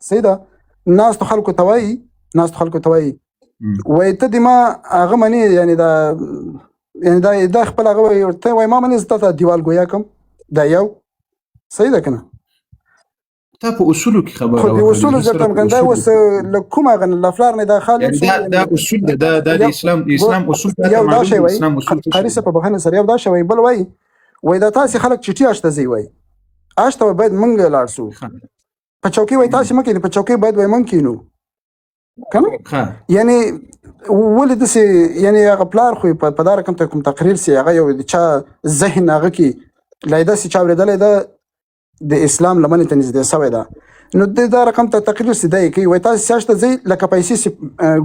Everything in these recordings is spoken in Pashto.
صحیح ده. ناستو خلکو ته وایي وایي ته د ما هغه منې یعنې دا خپل هغه وایي ورته وایي ما منې زه تا ته دیوال ګویا کړم. دا یو صحیح ده که نه؟ تا په اصولو کې خبره خو د اصولو زه درته دا اوس له کوم هغه نه له فلار نه دا خالد دا اصول ده دا د اسلام اصول یو دا شی وایي قاري صاحب په بخښنه سره یو دا شی وایي بل وایي دا تاسې خلک چټي اشته ځئ وایي اشته باید موږ لاړ شو په چوکۍ وایي تاسې مه کښېنئ په چوکۍ باید وایي موږ کښېنو که نه یعنې ولې داسې یعنې هغه پلار خو په دا رقم ته کوم تقریر سي هغه یو د چا ذهن هغه کې لا یې داسې چا اورېدلی ده د اسلام لمنې ته نږدې سوی ده نو دا رقم ته تقریر سي دا یې کوي وایي تاسې سیاشته ځئ لکه پیسې سي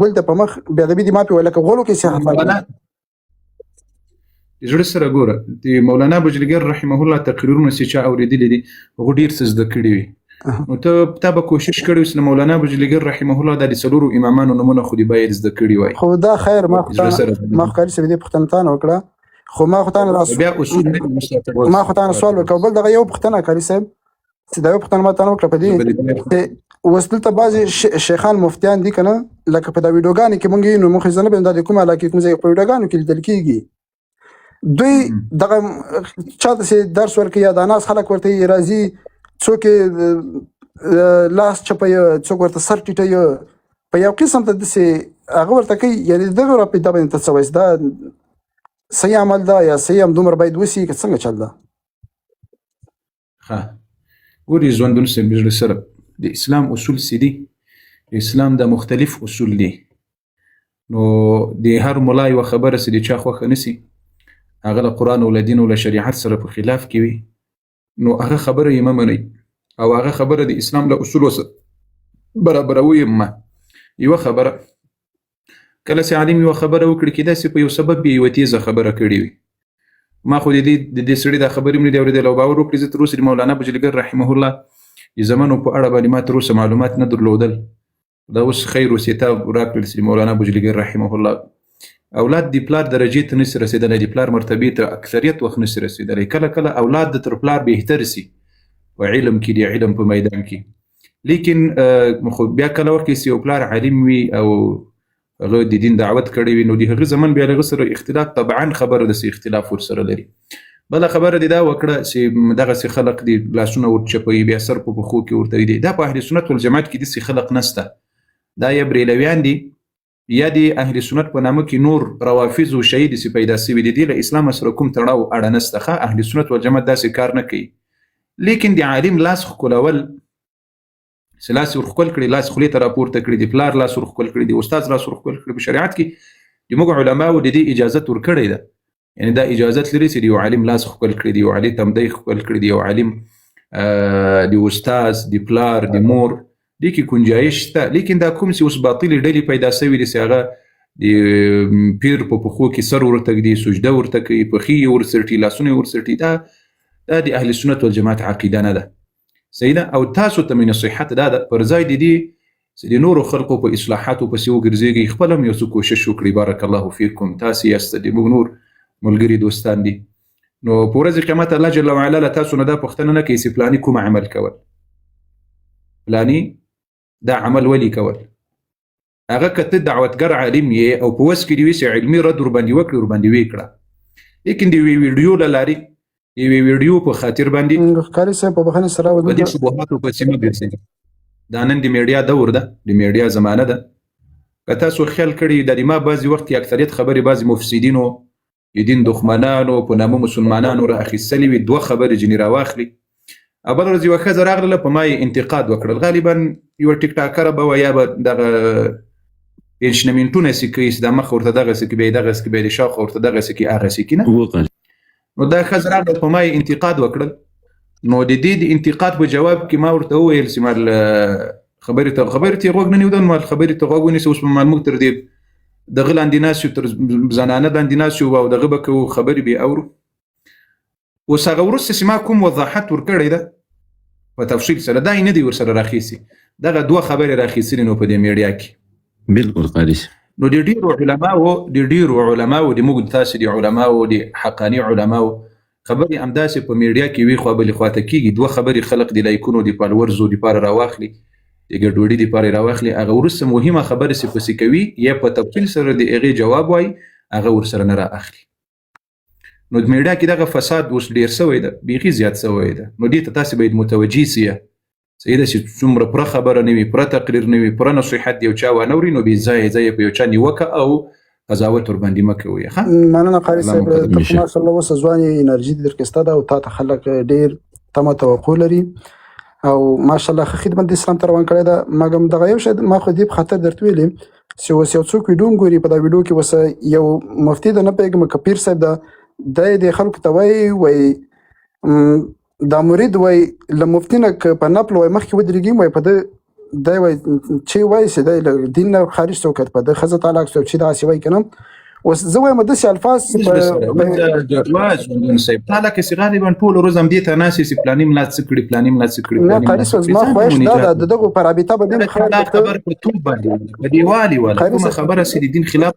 ګل ته په مخ بېادبي دې ما پې وایي لکه غولو کې سیاحت زړه سره ګوره د مولانا بجلیګر رحمه الله تقریرونه چې چا اورېدلي دي هغو ډېر څه زده کړي وي نو تا به کوشش کړی اوس مولانا بجلیګر رحمه الله د څلورو امامانو نومونه خو دې باید زده کړي وای خو دا خیر ما خو کاري صاحب دې پوښتنه تانه وکړه خو ما خو تانه سوال وکړ بل دغه یو پوښتنه کاري صاحب چې دا یو پوښتنه ما تانه وکړه په دې اوس دلته بعضې شیخان مفتیان دي که نه لکه په دا ویډیوګانې کې مونږ یې نو مونږ زه نه پوهېږم دا د کوم علاقې کوم ځای په ویډیوګانو کې لیدل کېږي دوی دغه چا ته چې درس ورکوي یا د ناس خلک ورته راځي څوک لاس چپوي څوک ورته سر ټیټوي په یو قسم ته داسې هغه ورته کوي یعنې دغه راپېدا باندې ته څه وایي دا صحیح عمل ده یا صحیح همدومره باید وسي که څنګه چل ده ښه ګورې ژوندون صاحب زړه سره د اسلام اصول څه دي د اسلام د مختلف اصول دي نو د هر ملا یوه خبره چې د چا خوښه نه سي هغه له قرآن او له دین او له شریعت سره په خلاف کې وي نو هغه خبره یې مه منئ او هغه خبره د اسلام له اصولو سره برابروي مه یوه خبره کله چې عالم یوه خبره وکړي کېدای سي په یو سبب یې یوه تیزه خبره کړې وي ما خو د دې سړي دا خبرې هم نه دي اورېدلی او باور وکړي زه تر اوسه د مولانا بجلیګر رحمه الله د زمنو په اړه باندې ما تر اوسه معلومات نه درلودل دا اوس خیر وسیته راکړل چې مولانا بجلیګر رحمه الله اولاد د پلار درجې ته نشي رسېدلی د پلار مرتبې ته اکثریت وخت نشي رسېدلی کله کله اولاد د تر پلار بهتر سي په علم کې د علم په میدان کې لیکن خو بیا کله وخت چې یو پلار عالم وي او هغه د دین دعوت کړی وي نو د هغه زمن بیا له هغه سره اختلاف طبعا خبره داسې اختلاف ورسره لري بله خبره دې دا وکړه چې دغسې خلق دي لاسونه ورچپوي بیا سر په پښو کې ورته وي دا په اهل سنت والجماعت کې داسې خلق نسته دا یا بریلویان دي یا د اهل سنت په نامه کې نور روافض او شیعې داسې پیدا سوي دي د له اسلام سره کوم تړاو اړه نسته ښه اهل سنت والجماعت داسې کار نه کوي لیکن د عالم لاس ښکلول چې لاس یې ورښکل کړي لاس خولې ته راپورته کړي د پلار لاس ورښکل کړي د استاد لاس ورښکل کړي په شریعت کې د موږ علماو د دې اجازت ورکړی ده یعنې دا اجازت لري چې د یو عالم لاس ښکل کړي د یو عالم تمدی ښکل کړي د یو عالم د استاد د پلار د مور دې کې گنجایش شته لیکن دا کوم چې اوس باطلې ډلې پیدا سوي دي چې هغه د پیر په پښو کې سر ورته ږدي سجده ورته کوي پښې یې ورڅرټي لاسونه یې ورڅرټي دا د اهل سنت والجماعت عقیده نه ده صحیح ده او تاسو ته مې نصیحت دا ده پر ځای د دې چې د نورو خلقو په اصلاحاتو پسې وګرځېږئ خپل هم یو څه کوشش وکړئ بارک الله فیکم تاسې یاست د موږ نور ملګري دوستان دي نو په ورځ قیامت الله جل وعلا له تاسو نه دا پوښتنه نه کوي چې فلاني کوم عمل کول فلاني دا عمل ولي کول هغه که ته دعوتګر عالم یې او په وس کې دې وي چې علمي رد ورباندې وکړي ورباندې ویې کړه لیکن د یوې ویډیو له لارې یوې ویډیو په خاطر باندې ښکاري صاحب په بخښنې سره په دې شبهاتو پسې مه ګرځئ دا نن د میډیا دور ده د میډیا زمانه ده که تاسو خیال کړي د ما بعضې وخت کې اکثریت خبرې بعضې مفسدینو د دین دښمنانو په نامه مسلمانانو را اخیستلې وي دوه خبرې ځینې راواخلي او بله ورځ یوه ښځه راغله په ما یې انتقاد وکړل غالبا یوه ټیک ټاکره به وه یا به دغه پنشنمنټونه چې کوي چې دا مخ ورته دغسې کې بیا یې دغسې کې بیا د شاخه ورته دغسې کې هغسې کې نه نو دا ښځه راغله په ما یې انتقاد وکړل نو د دې د انتقاد په جواب کې ما ورته وویل چې مال خبرې ته غوږ نه نیودل مال خبرې ته غوږ ونیسه اوس مال موږ تر دې دغه لاندې ناست یو تر زنانه لاندې ناست یو او دغه به کوو خبرې به اورو اوس هغه وروسته چې ما کوم وضاحت ورکړی ده په تفصیل سره دا یې نه دی ورسره راخیستي دغه دوه خبرې راخیستلې نو په دې میډیا کې بالکل قاري نو د ډېرو علماو د موږ تاسې د علماو د حقاني علماو خبرې همداسې په میډیا کې وي خوا بلې خواته کېږي دوه خبرې خلق د لایکونو د فالورزو دپاره راواخلي د ګډوډۍ لپاره راواخلي هغه وروسته مهمه خبره سي پسې کوي یا په تفصیل سره د هغې جواب وایي هغه ورسره نه را اخلي. نو د میډیا کې دغه فساد اوس ډېر سوی ده بیخي زیات سوی ده. نو دې ته تاسې باید متوجي سي صحیح ده چې څومره پوره خبره نه وي پوره تقریر نه وي پوره نصیحت یو چا وانه وري نو بې ځایه ځایه په یو چا نیوکه او قضاوت ورباندې مه کوئ. مننه قاري صاحب ته ماشاءالله اوس ځواني انرژي درکسته ده او تا ته خلک ډېر تمه توقع لري او ماشاءالله ښه خدمت د اسلام ته روان کړی ده. مګم دغه یو شی ما خو دې په خاطر درته ویلي چې اوس یو څوک ویډیو هم ګوري په دا ویډیو کې اوس یو مفتي ده نه پوهېږم که پیر صاحب ده دی د خلکو ته وایي دا مرید وایي له مفتي نه که په نپل وایي مخکې ودرېږي وایي په ده دی وایي چې وایي چې دی له دین نه خارج څوک په ده ښځه طلاق څوک چې داسې وایي که نه اوس زه وایم داسې الفاظ صاحب تا لکه چې غالبا ټول ورځ همدې ته ناست یې چې پلاني ملا څه کړي پلاني ملا څه کړي نه قاري صاحب زما خواهش دا ده د دغو په رابطه باندې دا خبر په توپ باندې په دیوالي والا کومه خبره چې د دین خلاف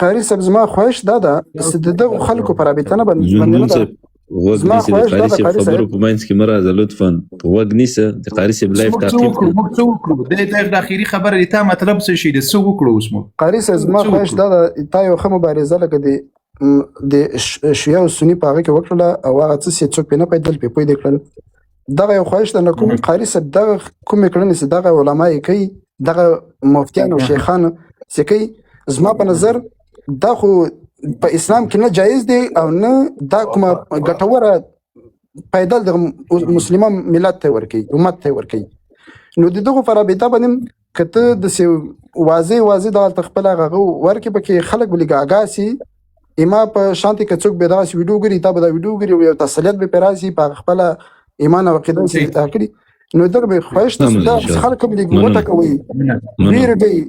قاري صاحب زما خواهش دا ده چې د دغو خلکو په رابطه نه باندې غوږ نیسه د قاري صاحب خبرو په منځ کې مه راځه لطفا غوږ نیسه د قاري صاحب لایف تعقیب کړه. موږ څه وکړو د اخري خبره د تا مطلب څه شي د څه وکړو اوس موږ قاري صاحب زما خواهش دا ده تا یو ښه مبارزه لکه د شیعه او سني په هغه کې وکړله او هغه څه چې څوک پرې نه پوهېدل پرې پوه دې کړل دغه یو خواهش ده نه کوم قاري صاحب دغه کومې کړنې چې دغه علما یې کوي دغه مفتیان او شیخان چې کوي زما په نظر دا خو په اسلام کې نه جایز دی او نه دا کومه ګټوره پیدل د مسلمان ملت ته ورکوي امت ته ورکوي. نو د دغو په رابطه باندې که ته داسې واضح دغلته خپل هغه ورکړې پکې خلک به لږ اګاه سي اما په شانتې که څوک به دغسې ویډیو ګوري تا به دا ویډیو ګوري او یو تسلیت به پرې راسي په خپله ایمان او عقیده چې کړي نو دغه به خواهش ته چې خلک هم لږ وټکوي ویره کوي.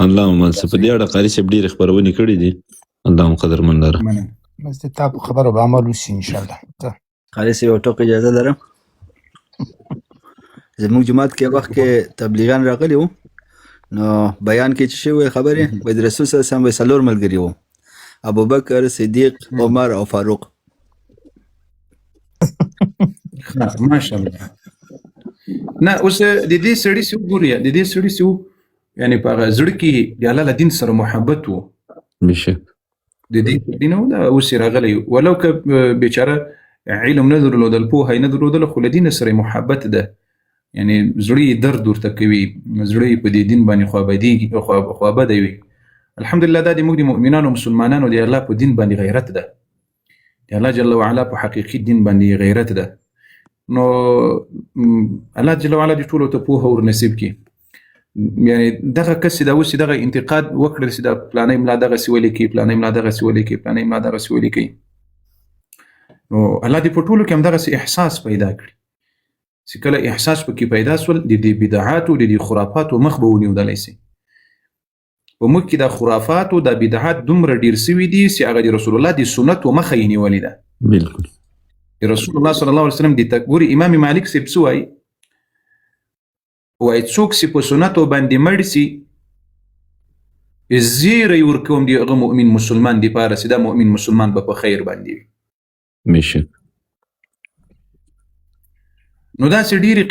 اللهم په دې اړه قاري صاحب ډېرې خپرونې کړي دي اللهم قدرمن لره بس د تا په خبرو به عمل وشي انشاءالله. قاري صاحب یو ټوک اجازه لرم زموږ جماعت کې وخت کې تبلیغان راغلي وو نو بیان کې چې شوی خبرې وایي د رسول صلی الله علیه وسلم څلور ملګري وو ابوبکر صدیق عمر او فاروق. ماشاءالله نه اوس د دې سړي چې وګورئ د دې سړي چې یعنی په هغه زړه کې د الله له دین سره محبت و بشک د دې دین دا اوس راغلی ولو که بیچاره علم نه درلودل پوهه نه درلودل خو له دین سره محبت ده یعنی زړه درد ورته کوي زړه په دې دین باندې خوابدي وي. الحمدلله دا د موږ د مؤمنانو مسلمانانو د الله په دین باندې غیرت ده د الله جل وعلا په حقیقي دین باندې غیرت ده. نو الله جل وعلا دې ټولو ته پوهه ور نصیب کړي یعنی دغه کس دا اوس دغه انتقاد وکړل چې دا پلانې ملا دغه سوالي کوي پلانې ملا دغه سوالي کوي پلانې ملا دغه سوالي کوي نو الله دې په ټولو کې هم دغه احساس پیدا کړي چې کله احساس پکې پیدا سول د دې بدعات او د دې خرافات مخ به ونیودلی سي. په موږ کې د خرافات او د بدعات دومره ډیر سوي دي چې هغه د رسول الله د سنت و مخه یې نیولې ده. بالکل رسول الله صلی الله علیه وسلم د تګوري امام مالک سیب سوای وای څوک چې په سنت باندې مړ سي زیری ورکوم دی هغه مؤمن مسلمان دی پاره چې دا مؤمن مسلمان به په خیر باندې مشه. نو دا چې ډیرې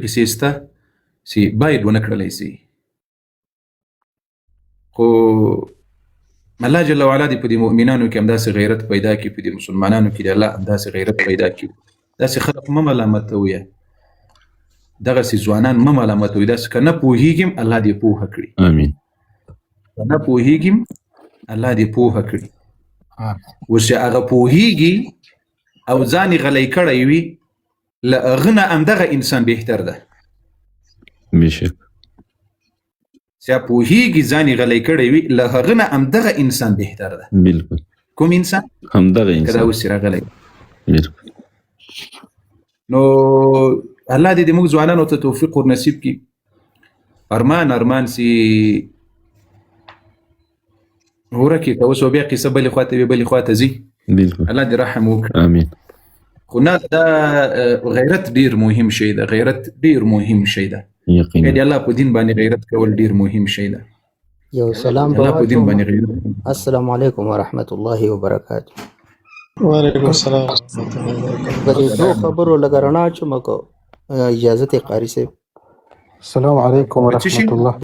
قصې سته چې باید ونه کړلی سي خو الله جل وعلا دې په دې مؤمنانو کې همداسې غیرت پیدا کړي په دې مسلمانانو کې دې الله همداسې غیرت پیدا کړي داسې خلک مه ملامتوئ دغسې ځوانان مه ملامتوئ داسې که نه پوهېږم الله دې پوهه کړي امین که نه پوهېږم الله دې پوهه کړي. اوس چې هغه پوهېږي او ځان یې غلی کړی وي له هغه نه همدغه انسان بهتر ده بشک چې پوهېږي ځان یې غلی کړی وي له هغه نه همدغه انسان بهتر ده. بالکل کوم انسان؟ همدغه انسان که دا اوس راغلی بالکل. نو الله دې موږ ځوانانو ته توفیق ور نصیب کړي. ارمان سي ورکې که اوس بیا قصه بلې خواته وي بلې خواته ځي بالکل الله دې رحم وکړي. امین. خو نه دا غیرت ډیر مهم شی ده غیرت ډیر مهم شی ده یقینا دې الله په دین باندې غیرت کول ډیر مهم شی ده. یو سلام الله په دین باندې غیرت. السلام علیکم ورحمت الله وبرکاته. وعلیکم السلام ورحمۃ اللہ وبرکاتہ. په دې دوه خبرو لګ رڼا چمکو اجازه ته قاری صاحب. السلام علیکم څه شي؟ ورحمت الله.